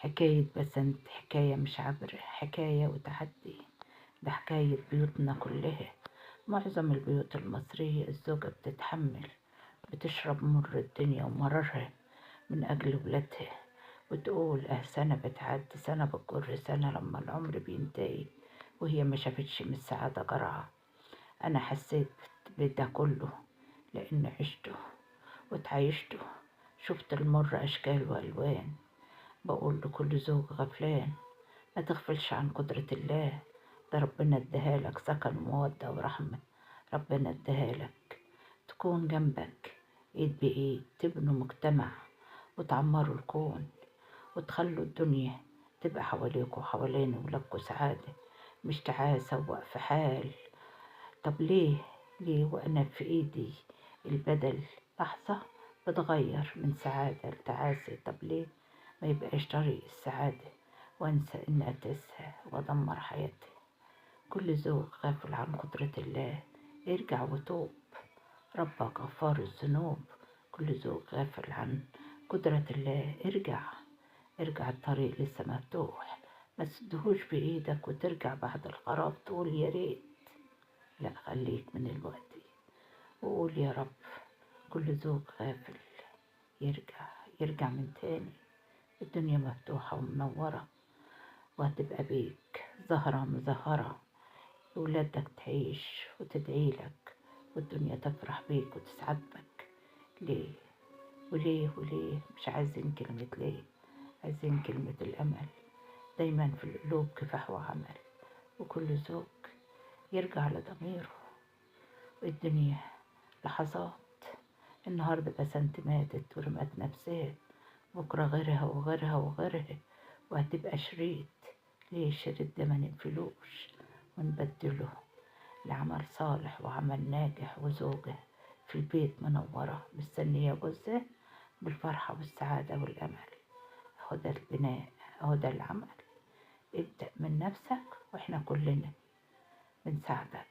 حكاية بسنت حكاية مش عبر، حكاية وتحدي. ده حكاية بيوتنا كلها. معظم البيوت المصرية الزوجة بتتحمل، بتشرب مر الدنيا ومررها من أجل ولادها، وتقول سنة بتعدي سنة بتجر سنة لما العمر بينتهي وهي ما شافتش من السعادة جرعة. أنا حسيت بده كله لأن عشته وتعايشته، شفت المر أشكال وألوان. بقول لكل زوج غفلان ما تغفلش عن قدرة الله، ده ربنا اداهالك سكن ومودة ورحمة. ربنا اداهالك تكون جنبك ايد بايد، تبنوا مجتمع وتعمروا الكون، وتخلوا الدنيا تبقى حواليكوا وحوالين ولادكوا سعادة، مش تعاسة ووقف حال. طب ليه وأنا في إيدي البدل لحظة بتغير من سعادة لتعاسة؟ طب ليه ما يبقاش طريق السعادة وأنسى إني أتسهى وأدمر حياتي؟ كل ذوق غافل عن قدرة الله ارجع وتوب، ربك غفار الذنوب. كل ذوق غافل عن قدرة الله ارجع الطريق لسه مفتوح، ما تسدهوش بإيدك وترجع بعد الخراب تقول يا ريت. لا، خليك من الوقت وقول يا رب. كل ذوق غافل يرجع من تاني. الدنيا مفتوحة ومنورة، وهتبقى بيك زهرة مزهرة، ولادك تعيش وتدعيلك، والدنيا تفرح بيك وتسعد بك. ليه وليه مش عايزين كلمة ليه، عايزين كلمة الأمل. دايما في القلوب كفاح وعمل، وكل زوج يرجع لضميره. والدنيا لحظات، النهاردة بسنت ماتت ورمت نفسها، بكرة غيرها وغيرها وغيرها، وهتبقى شريط. ليه الشريط ده ما نقفلوش ونبدله لعمل صالح وعمل ناجح، وزوجة في البيت منورة مستنية جوزها بالفرحة والسعادة والأمل. أهو ده البناء، أهو ده العمل. ابدأ من نفسك وإحنا كلنا بنساعدك.